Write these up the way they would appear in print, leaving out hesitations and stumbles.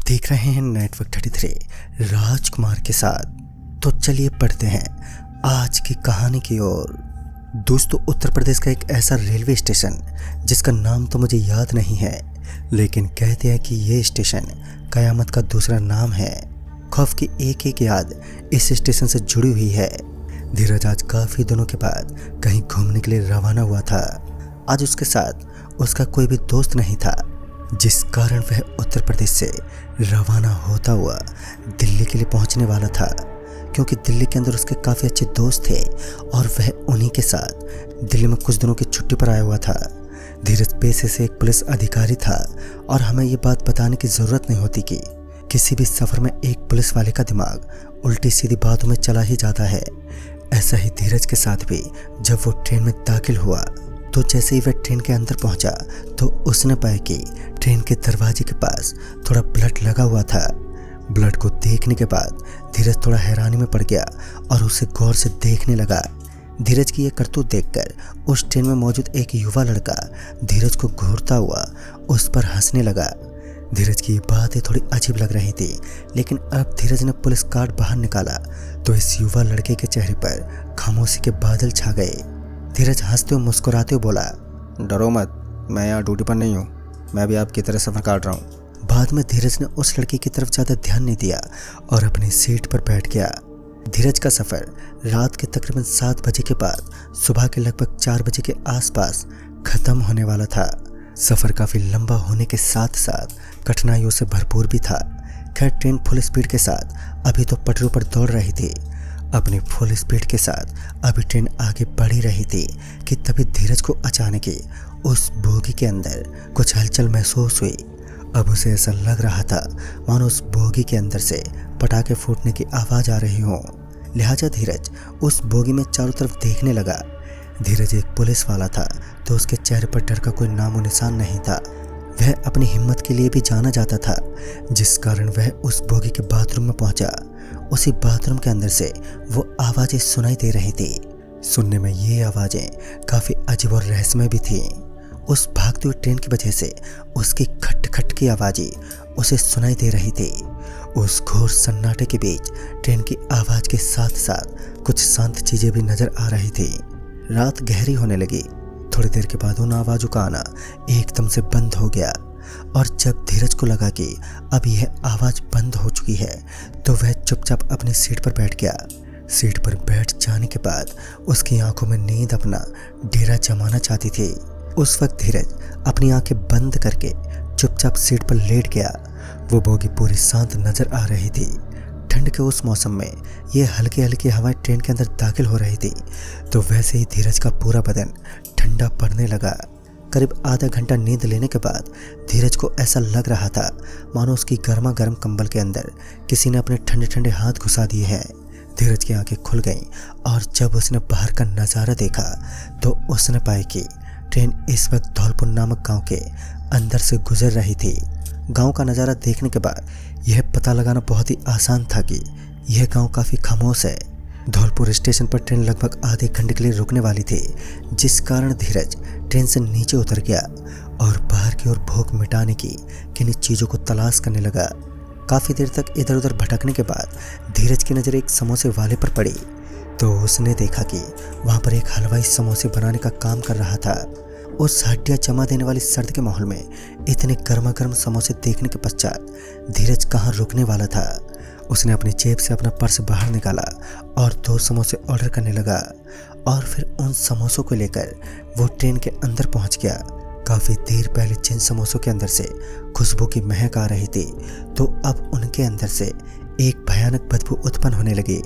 देख रहे हैं नेटवर्क 33 राजकुमार के साथ। तो चलिए पढ़ते हैं आज की कहानी की ओर। दोस्तों, उत्तर प्रदेश का एक ऐसा रेलवे स्टेशन जिसका नाम तो मुझे याद नहीं है, लेकिन कहते हैं कि ये स्टेशन कयामत का दूसरा नाम है। खौफ की एक एक याद इस स्टेशन से जुड़ी हुई है। धीरज आज काफ़ी दिनों के बाद कहीं घूमने के लिए रवाना हुआ था। आज उसके साथ उसका कोई भी दोस्त नहीं था, जिस कारण वह उत्तर प्रदेश से रवाना होता हुआ दिल्ली के लिए पहुंचने वाला था, क्योंकि दिल्ली के अंदर उसके काफ़ी अच्छे दोस्त थे और वह उन्हीं के साथ दिल्ली में कुछ दिनों की छुट्टी पर आया हुआ था। धीरज पेशे से एक पुलिस अधिकारी था और हमें ये बात बताने की ज़रूरत नहीं होती कि किसी भी सफ़र में एक पुलिस वाले का दिमाग उल्टी सीधी बातों में चला ही जाता है। ऐसा ही धीरज के साथ भी जब वो ट्रेन में दाखिल हुआ तो जैसे ही वह ट्रेन के अंदर पहुंचा तो उसने पाया कि ट्रेन के दरवाजे के पास थोड़ा ब्लड लगा हुआ था। ब्लड को देखने के बाद धीरज थोड़ा हैरानी में पड़ गया और उसे गौर से देखने लगा। धीरज की यह करतूत देखकर उस ट्रेन में मौजूद एक युवा लड़का धीरज को घूरता हुआ उस पर हंसने लगा। धीरज की ये बातें थोड़ी अजीब लग रही थी, लेकिन अब धीरज ने पुलिस कार्ड बाहर निकाला तो इस युवा लड़के के चेहरे पर खामोशी के बादल छा गए। धीरज हंसते हुए मुस्कुराते हुए बोला, डरो मत, मैं यहाँ ड्यूटी पर नहीं हूँ, मैं भी आपकी तरह सफ़र काट रहा हूँ। बाद में धीरज ने उस लड़की की तरफ ज़्यादा ध्यान नहीं दिया और अपनी सीट पर बैठ गया। धीरज का सफ़र रात के तकरीबन 7 बजे के बाद सुबह के लगभग 4 बजे के आसपास ख़त्म होने वाला था। सफ़र काफ़ी लंबा होने के साथ साथ कठिनाइयों से भरपूर भी था। खैर, ट्रेन फुल स्पीड के साथ अभी तो पटरियों पर दौड़ रही थी। अपनी फुल स्पीड के साथ अभी ट्रेन आगे बढ़ ही रही थी कि तभी धीरज को अचानक ही उस बोगी के अंदर कुछ हलचल महसूस हुई। अब उसे ऐसा लग रहा था मानो उस बोगी के अंदर से पटाखे फूटने की आवाज़ आ रही हो। लिहाजा धीरज उस बोगी में चारों तरफ देखने लगा। धीरज एक पुलिस वाला था तो उसके चेहरे पर डर का कोई नामो निशान नहीं था। वह अपनी हिम्मत के लिए भी जाना जाता था, जिस कारण वह उस बोगी के बाथरूम में पहुंचा। उसी बाथरूम के अंदर से वो आवाज़ें सुनाई दे रही थी। सुनने में ये आवाज़ें काफ़ी अजीब और रहस्यमय भी थीं। उस भागती हुई ट्रेन की वजह से उसकी खट खट की आवाज़ें उसे सुनाई दे रही थी। उस घोर सन्नाटे के बीच ट्रेन की आवाज़ के साथ साथ कुछ शांत चीज़ें भी नज़र आ रही थी। रात गहरी होने लगी। थोड़ी देर के बाद उन आवाज़ों का आना एकदम से बंद हो गया और जब धीरज को लगा कि अब यह आवाज़ बंद हो चुकी है तो वह चुपचाप अपनी सीट पर बैठ गया। सीट पर बैठ जाने के बाद उसकी आंखों में नींद अपना डेरा जमाना चाहती थी। उस वक्त धीरज अपनी आंखें बंद करके चुपचाप सीट पर लेट गया। वो बोगी पूरी शांत नज़र आ रही थी। ठंड के उस मौसम में ये हल्की हल्की हवाएं ट्रेन के अंदर दाखिल हो रही थी तो वैसे ही धीरज का पूरा बदन ठंडा पड़ने लगा। करीब आधा घंटा नींद लेने के बाद धीरज को ऐसा लग रहा था मानो उसकी गर्मा गर्म कंबल के अंदर किसी ने अपने ठंडे ठंडे हाथ घुसा दिए हैं। धीरज की आंखें खुल गईं और जब उसने बाहर का नज़ारा देखा तो उसने पाया कि ट्रेन इस वक्त धौलपुर नामक गांव के अंदर से गुजर रही थी। गांव का नज़ारा देखने के बाद यह पता लगाना बहुत ही आसान था कि यह गांव काफ़ी खामोश है। धौलपुर स्टेशन पर ट्रेन लगभग आधे घंटे के लिए रुकने वाली थी, जिस कारण धीरज ट्रेन से नीचे उतर गया और बाहर की ओर भूख मिटाने की किन्हीं चीज़ों को तलाश करने लगा। काफ़ी देर तक इधर उधर भटकने के बाद धीरज की नज़र एक समोसे वाले पर पड़ी तो उसने देखा कि वहाँ पर एक हलवाई समोसे बनाने का काम कर रहा था। उस हड्डियाँ जमा देने वाली सर्द के माहौल में इतने गर्मा गर्म समोसे देखने के पश्चात धीरज कहाँ रुकने वाला था। उसने अपनी जेब से अपना पर्स बाहर निकाला और 2 समोसे ऑर्डर करने लगा और फिर उन समोसों को लेकर वो ट्रेन के अंदर पहुंच गया। काफ़ी देर पहले जिन समोसों के अंदर से खुशबू की महक आ रही थी तो अब उनके अंदर से एक भयानक बदबू उत्पन्न होने लगी।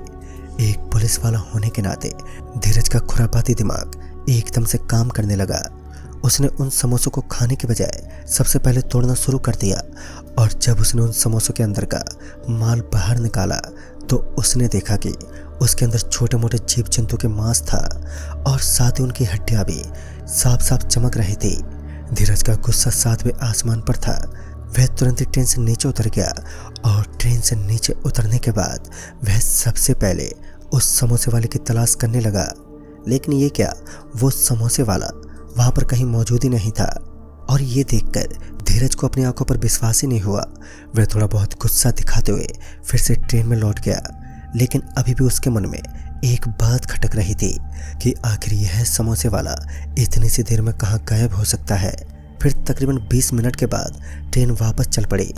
एक पुलिस वाला होने के नाते धीरज का खुरापाती दिमाग एकदम से काम करने लगा। उसने उन समोसों को खाने के बजाय सबसे पहले तोड़ना शुरू कर दिया और जब उसने उन समोसों के अंदर का माल बाहर निकाला तो उसने देखा कि उसके अंदर छोटे मोटे जीव जंतु के मांस था और साथ ही उनकी हड्डियां भी साफ साफ चमक रही थी। धीरज का गुस्सा 7वें आसमान पर था। वह तुरंत ही ट्रेन से नीचे उतर गया और ट्रेन से नीचे उतरने के बाद वह सबसे पहले उस समोसे वाले की तलाश करने लगा। लेकिन ये क्या, वो समोसे वाला वहाँ पर कहीं मौजूद ही नहीं था और ये देखकर धीरज को अपनी आंखों पर विश्वास ही नहीं हुआ। वह थोड़ा बहुत गुस्सा दिखाते हुए फिर से ट्रेन में लौट गया, लेकिन अभी भी उसके मन में एक बात खटक रही थी कि आखिर यह समोसे वाला इतनी सी देर में कहाँ गायब हो सकता है। फिर तकरीबन 20 मिनट के बाद ट्रेन वापस चल पड़ी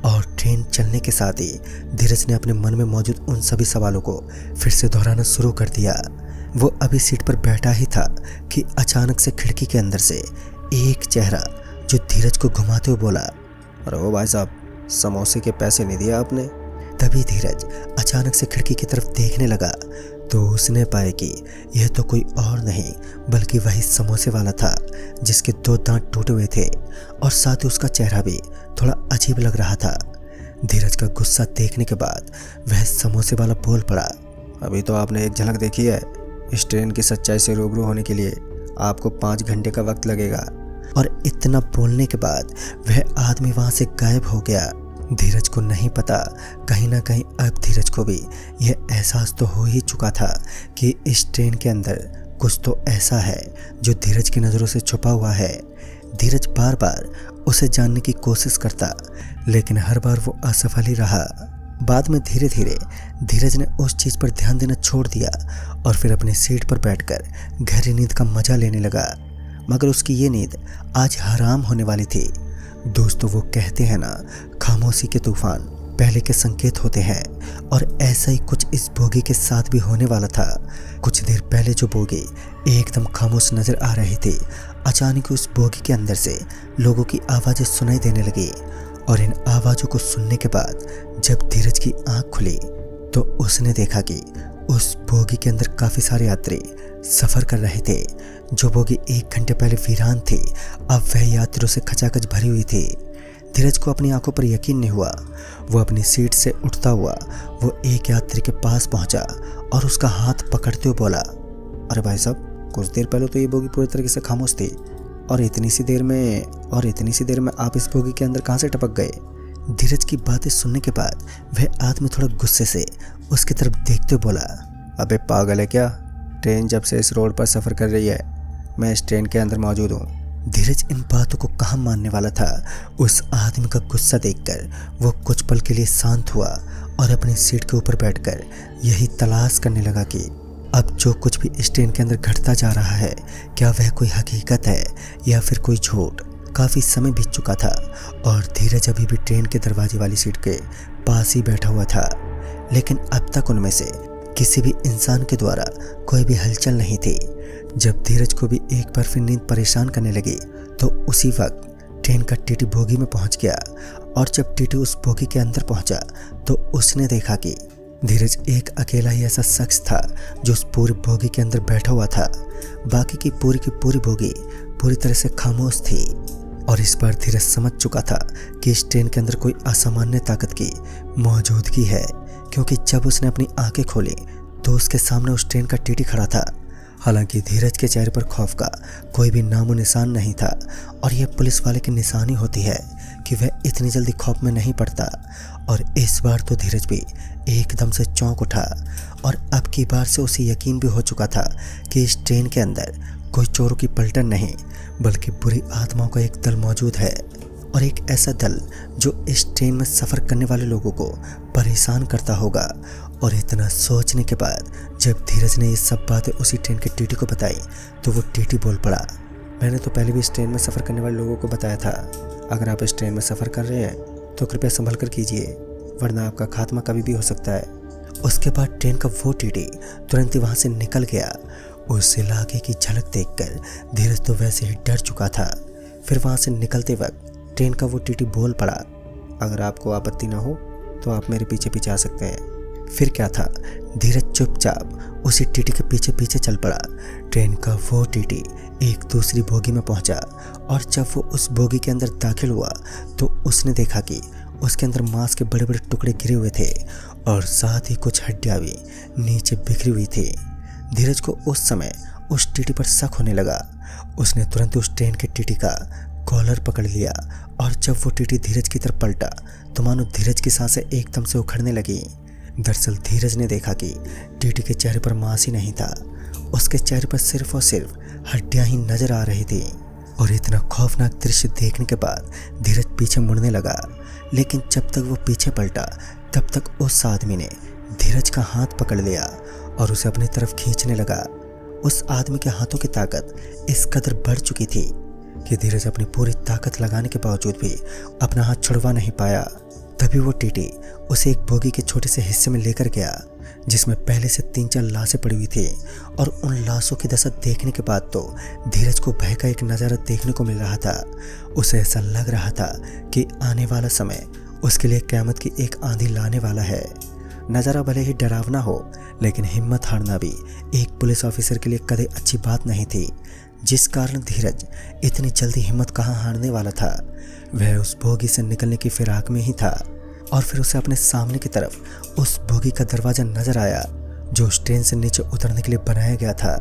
और ट्रेन चलने के साथ ही धीरज ने अपने मन में मौजूद उन सभी सवालों को फिर से दोहराना शुरू कर दिया। वो अभी सीट पर बैठा ही था कि अचानक से खिड़की के अंदर से एक चेहरा जो धीरज को घुमाते हुए बोला, अरे ओ भाई साहब, समोसे के पैसे नहीं दिए आपने। तभी धीरज अचानक से खिड़की की तरफ देखने लगा तो उसने पाया कि यह तो कोई और नहीं बल्कि वही समोसे वाला था जिसके 2 दांत टूटे हुए थे और साथ ही उसका चेहरा भी थोड़ा अजीब लग रहा था। धीरज का गुस्सा देखने के बाद वह समोसे वाला बोल पड़ा, अभी तो आपने एक झलक देखी है, इस ट्रेन की सच्चाई से रूबरू होने के लिए आपको 5 घंटे का वक्त लगेगा। और इतना बोलने के बाद वह आदमी वहां से गायब हो गया। धीरज को नहीं पता, कहीं ना कहीं अब धीरज को भी यह एहसास तो हो ही चुका था कि इस ट्रेन के अंदर कुछ तो ऐसा है जो धीरज की नज़रों से छुपा हुआ है। धीरज बार बार उसे जानने की कोशिश करता, लेकिन हर बार वो असफल ही रहा। बाद में धीरे धीरे धीरज ने उस चीज़ पर ध्यान देना छोड़ दिया और फिर अपनी सीट पर बैठकर गहरी नींद का मजा लेने लगा। मगर उसकी ये नींद आज हराम होने वाली थी। दोस्तों, वो कहते हैं ना, खामोशी के तूफान पहले के संकेत होते हैं, और ऐसा ही कुछ इस बोगी के साथ भी होने वाला था। कुछ देर पहले जो बोगी एकदम खामोश नजर आ रही थी, अचानक उस बोगी के अंदर से लोगों की आवाज़ें सुनाई देने लगी। और इन आवाज़ों को सुनने के बाद जब धीरज की आंख खुली तो उसने देखा कि उस बोगी के अंदर काफ़ी सारे यात्री सफ़र कर रहे थे। जो बोगी 1 घंटे पहले वीरान थी, अब वह यात्रियों से खचाखच भरी हुई थी। धीरज को अपनी आंखों पर यकीन नहीं हुआ। वो अपनी सीट से उठता हुआ वो एक यात्री के पास पहुंचा और उसका हाथ पकड़ते हुए बोला, अरे भाई साहब, कुछ देर पहले तो ये बोगी पूरी तरीके से खामोश थी और इतनी सी देर में आप इस बोगी के अंदर कहाँ से टपक गए। धीरज की बातें सुनने के बाद वह आदमी थोड़ा गुस्से से उसकी तरफ देखते हुए बोला, अबे पागल है क्या, ट्रेन जब से इस रोड पर सफ़र कर रही है, मैं इस ट्रेन के अंदर मौजूद हूँ। धीरज इन बातों को कहाँ मानने वाला था। उस आदमी का गुस्सा देखकर वो कुछ पल के लिए शांत हुआ और अपनी सीट के ऊपर बैठकर यही तलाश करने लगा कि अब जो कुछ भी इस ट्रेन के अंदर घटता जा रहा है, क्या वह कोई हकीकत है या फिर कोई झूठ। काफ़ी समय बीत चुका था और धीरज अभी भी ट्रेन के दरवाजे वाली सीट के पास ही बैठा हुआ था, लेकिन अब तक उनमें से किसी भी इंसान के द्वारा कोई भी हलचल नहीं थी। जब धीरज को भी एक बार फिर नींद परेशान करने लगी तो उसी वक्त ट्रेन का टीटी बोगी में पहुंच गया। और जब टीटी उस बोगी के अंदर पहुंचा तो उसने देखा कि धीरज एक अकेला ही ऐसा शख्स था जो उस पूरी बोगी के अंदर बैठा हुआ था। बाकी की पूरी बोगी पूरी तरह से खामोश थी। और इस बार धीरज समझ चुका था कि इस ट्रेन के अंदर कोई असामान्य ताकत की मौजूदगी है, क्योंकि जब उसने अपनी आंखें खोली तो उसके सामने उस ट्रेन का टीटी खड़ा था। हालांकि धीरज के चेहरे पर खौफ का कोई भी नामो निशान नहीं था, और यह पुलिस वाले की निशानी होती है कि वह इतनी जल्दी खौफ में नहीं पड़ता। और इस बार तो धीरज भी एकदम से चौंक उठा, और अब की बार से उसे यकीन भी हो चुका था कि इस ट्रेन के अंदर कोई चोरों की पलटन नहीं बल्कि बुरी आत्माओं का एक दल मौजूद है, और एक ऐसा दल जो इस ट्रेन में सफ़र करने वाले लोगों को परेशान करता होगा। और इतना सोचने के बाद जब धीरज ने ये सब बातें उसी ट्रेन के टीटी को बताई तो वो टीटी बोल पड़ा, मैंने तो पहले भी इस ट्रेन में सफ़र करने वाले लोगों को बताया था, अगर आप इस ट्रेन में सफ़र कर रहे हैं तो कृपया संभल कर कीजिए, वरना आपका खात्मा कभी भी हो सकता है। उसके बाद ट्रेन का वो टीटी तुरंत ही वहाँ से निकल गया। उस इलाके की झलक देखकर धीरज तो वैसे ही डर चुका था। फिर वहाँ से निकलते वक्त ट्रेन का वो टीटी बोल पड़ा, अगर आपको आपत्ति ना हो तो आप मेरे पीछे पीछे आ सकते हैं। फिर क्या था, धीरज चुपचाप उसी टीटी के पीछे पीछे चल पड़ा। ट्रेन का वो टीटी एक दूसरी बोगी में पहुंचा, और जब वो उस बोगी के अंदर दाखिल हुआ तो उसने देखा कि उसके अंदर मांस के बड़े बड़े टुकड़े गिरे हुए थे और साथ ही कुछ हड्डियां भी नीचे बिखरी हुई थी। धीरज को उस समय उस टीटी पर शक होने लगा। उसने तुरंत उस ट्रेन के टीटी का कॉलर पकड़ लिया, और जब वो टीटी धीरज की तरफ पलटा तो मानो धीरज की सांसें एकदम से उखड़ने लगी। दरअसल धीरज ने देखा कि टीटी के चेहरे पर मांस ही नहीं था, उसके चेहरे पर सिर्फ और सिर्फ हड्डियां ही नजर आ रही थी। और इतना खौफनाक दृश्य देखने के बाद धीरज पीछे मुड़ने लगा, लेकिन जब तक वो पीछे पलटा तब तक उस आदमी ने धीरज का हाथ पकड़ लिया और उसे अपनी तरफ खींचने लगा। उस आदमी के हाथों की ताकत इस कदर बढ़ चुकी थी कि धीरज अपनी पूरी ताकत लगाने के बावजूद भी अपना हाथ छुड़वा नहीं पाया। तभी वो टीटी उसे एक बोगी के छोटे से हिस्से में लेकर गया जिसमें पहले से 3-4 लाशें पड़ी हुई थी, और उन लाशों की दशा देखने के बाद तो धीरज को भय का एक नज़ारा देखने को मिल रहा था। उसे ऐसा लग रहा था कि आने वाला समय उसके लिए क़यामत की एक आंधी लाने वाला है। नज़ारा भले ही डरावना हो, लेकिन हिम्मत हारना भी एक पुलिस ऑफिसर के लिए कभी अच्छी बात नहीं थी, जिस कारण धीरज इतनी जल्दी हिम्मत कहाँ हारने वाला था। वह उस बोगी से निकलने की फिराक में ही था और फिर उसे अपने सामने की तरफ उस बोगी का दरवाज़ा नजर आया जो उस ट्रेन से नीचे उतरने के लिए बनाया गया था।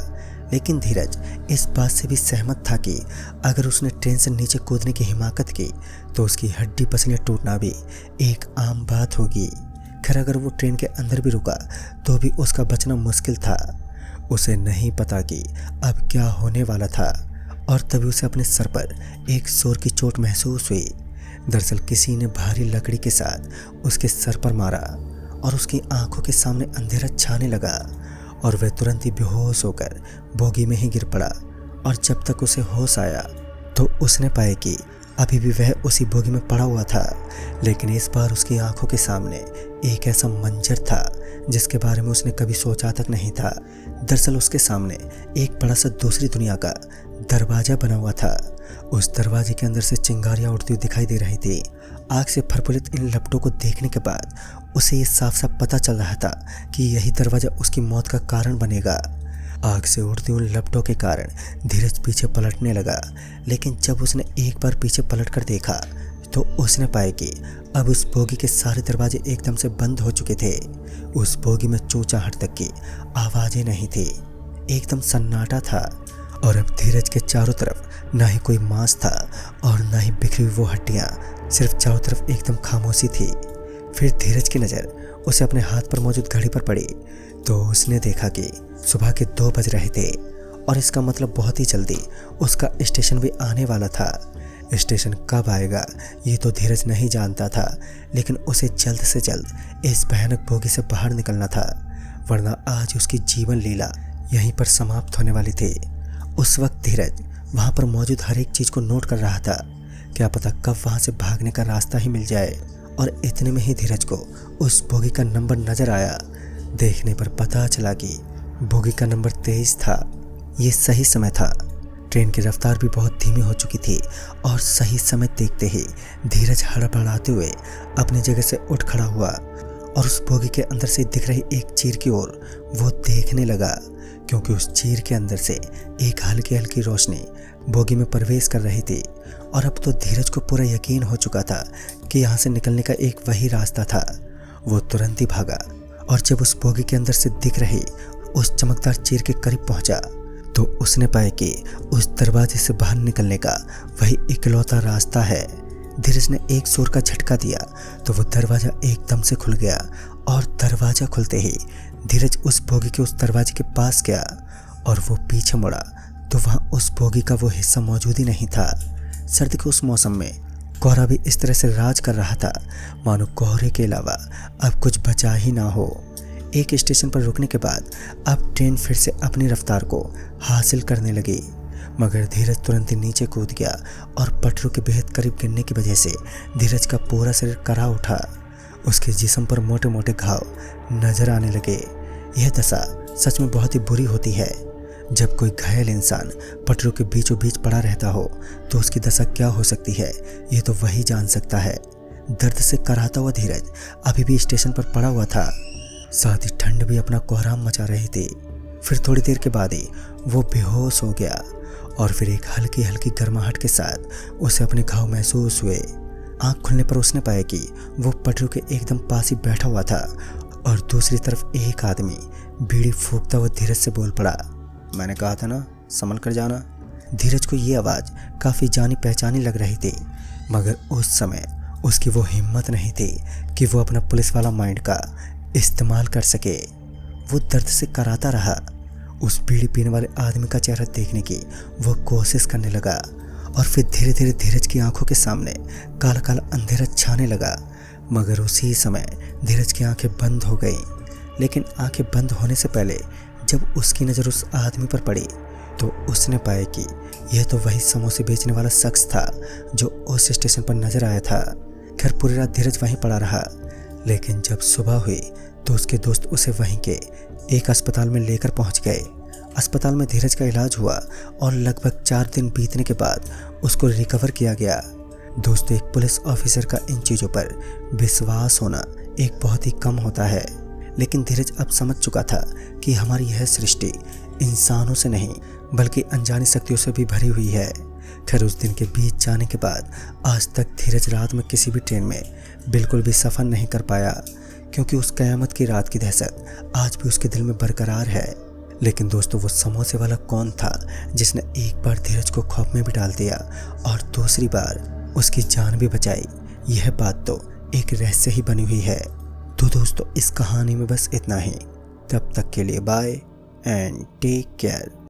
लेकिन धीरज इस बात से भी सहमत था कि अगर उसने ट्रेन से नीचे कूदने की हिमाकत की तो उसकी हड्डी पसलियाँ टूटना भी एक आम बात होगी। खैर अगर वो ट्रेन के अंदर भी रुका तो भी उसका बचना मुश्किल था। उसे नहीं पता कि अब क्या होने वाला था, और तभी उसे अपने सर पर एक जोर की चोट महसूस हुई। दरअसल किसी ने भारी लकड़ी के साथ उसके सर पर मारा और उसकी आंखों के सामने अंधेरा छाने लगा और वह तुरंत ही बेहोश होकर बोगी में ही गिर पड़ा। और जब तक उसे होश आया तो उसने पाया कि अभी भी वह उसी बोगी में पड़ा हुआ था, लेकिन इस बार उसकी आंखों के सामने एक ऐसा मंजर था जिसके बारे में उसने कभी सोचा तक नहीं था। दरअसल उसके सामने एक बड़ा सा दूसरी दुनिया का दरवाजा बना हुआ था। उस दरवाजे के अंदर से चिंगारियां उड़ती हुई दिखाई दे रही थी। आग से फरफुलित इन लपटों को देखने के बाद उसे ये साफ साफ पता चल रहा था कि यही दरवाजा उसकी मौत का कारण बनेगा। आग से उड़ती उन लपटों के कारण धीरज पीछे पलटने लगा, लेकिन जब उसने एक बार पीछे पलटकर देखा तो उसने पाया कि अब उस बोगी के सारे दरवाजे एकदम से बंद हो चुके थे। उस बोगी में चूचाहट तक की आवाजें नहीं थी, एकदम सन्नाटा था। और अब धीरज के चारों तरफ ना ही कोई मांस था और ना ही बिखरी हुई वो हड्डियां, सिर्फ चारों तरफ एकदम खामोशी थी। फिर धीरज की नज़र उसे अपने हाथ पर मौजूद घड़ी पर पड़ी तो उसने देखा कि सुबह के 2 बज रहे थे और इसका मतलब बहुत ही जल्दी उसका स्टेशन भी आने वाला था। स्टेशन कब आएगा ये तो धीरज नहीं जानता था, लेकिन उसे जल्द से जल्द इस भयानक बोगी से बाहर निकलना था, वरना आज उसकी जीवन लीला यहीं पर समाप्त होने वाली थी। उस वक्त धीरज वहाँ पर मौजूद हर एक चीज़ को नोट कर रहा था, क्या पता कब वहाँ से भागने का रास्ता ही मिल जाए। और इतने में ही धीरज को उस बोगी का नंबर नज़र आया। देखने पर पता चला कि बोगी का नंबर 23 था। ये सही समय था। ट्रेन की रफ्तार भी बहुत धीमी हो चुकी थी और सही समय देखते ही धीरज हड़बड़ाते हुए अपनी जगह से उठ खड़ा हुआ और उस बोगी के अंदर से दिख रही एक चीर की ओर वो देखने लगा, क्योंकि उस चीर के अंदर से एक हल्की हल्की रोशनी बोगी में प्रवेश कर रही थी। और अब तो धीरज को पूरा यकीन हो चुका था कि यहाँ से निकलने का एक वही रास्ता था। वो तुरंत ही भागा और जब उस बोगी के अंदर से दिख रही उस चमकदार चीर के करीब पहुंचा तो उसने पाया कि उस दरवाजे से बाहर निकलने का वही इकलौता रास्ता है। धीरज ने एक जोर का झटका दिया तो वो दरवाज़ा एकदम से खुल गया, और दरवाज़ा खुलते ही धीरज उस बोगी के उस दरवाजे के पास गया और वो पीछे मुड़ा तो वहाँ उस बोगी का वो हिस्सा मौजूद ही नहीं था। सर्दी के उस मौसम में कोहरा भी इस तरह से राज कर रहा था मानो कोहरे के अलावा अब कुछ बचा ही ना हो। एक स्टेशन पर रुकने के बाद अब ट्रेन फिर से अपनी रफ्तार को हासिल करने लगी, मगर धीरज तुरंत ही नीचे कूद गया और पटरों के बेहद करीब गिरने की वजह से धीरज का पूरा शरीर करा उठा। उसके जिस्म पर मोटे मोटे घाव नजर आने लगे। यह दशा सच में बहुत ही बुरी होती है। जब कोई घायल इंसान पटरों के बीचों बीच पड़ा रहता हो तो उसकी दशा क्या हो सकती है ये तो वही जान सकता है। दर्द से कराहता हुआ धीरज अभी भी स्टेशन पर पड़ा हुआ था, साथ ही ठंड भी अपना कोहराम मचा रही थी। फिर थोड़ी देर के बाद ही वो बेहोश हो गया और फिर एक हल्की हल्की गर्माहट के साथ उसे अपने घाव महसूस हुए। आंख खुलने पर उसने पाया कि वो पटरों के एकदम पास ही बैठा हुआ था और दूसरी तरफ एक आदमी बीड़ी फूंकता हुआ धीरज से बोल पड़ा, मैंने कहा था ना संभल कर जाना। धीरज को ये आवाज़ काफ़ी जानी पहचानी लग रही थी, मगर उस समय उसकी वो हिम्मत नहीं थी कि वो अपना पुलिस वाला माइंड का इस्तेमाल कर सके। वो दर्द से कराता रहा। उस बीड़ी पीने वाले आदमी का चेहरा देखने की वो कोशिश करने लगा और फिर धीरे धीरे धीरज की आंखों के सामने काला काला अंधेरा छाने लगा। मगर उसी समय धीरज की आंखें बंद हो गईं। लेकिन आंखें बंद होने से पहले जब उसकी नज़र उस आदमी पर पड़ी तो उसने पाया कि यह तो वही समोसे बेचने वाला शख्स था जो उस स्टेशन पर नजर आया था। खैर पूरी रात धीरज वहीं पड़ा रहा, लेकिन जब सुबह हुई तो उसके दोस्त उसे वहीं के एक अस्पताल में लेकर पहुंच गए। अस्पताल में धीरज का इलाज हुआ और लगभग 4 दिन बीतने के बाद उसको रिकवर किया गया। दोस्तों, एक पुलिस ऑफिसर का इन चीज़ों पर विश्वास होना एक बहुत ही कम होता है, लेकिन धीरज अब समझ चुका था कि हमारी यह सृष्टि इंसानों से नहीं बल्कि अनजानी शक्तियों से भी भरी हुई है। खैर उस दिन के बीत जाने के बाद आज तक धीरज रात में किसी भी ट्रेन में बिल्कुल भी सफ़र नहीं कर पाया, क्योंकि उस क़यामत की रात की दहशत आज भी उसके दिल में बरकरार है। लेकिन दोस्तों, वो समोसे वाला कौन था जिसने एक बार धीरज को खौफ में भी डाल दिया और दूसरी बार उसकी जान भी बचाई? यह बात तो एक रहस्य ही बनी हुई है। तो दोस्तों, इस कहानी में बस इतना ही। तब तक के लिए बाय एंड टेक केयर।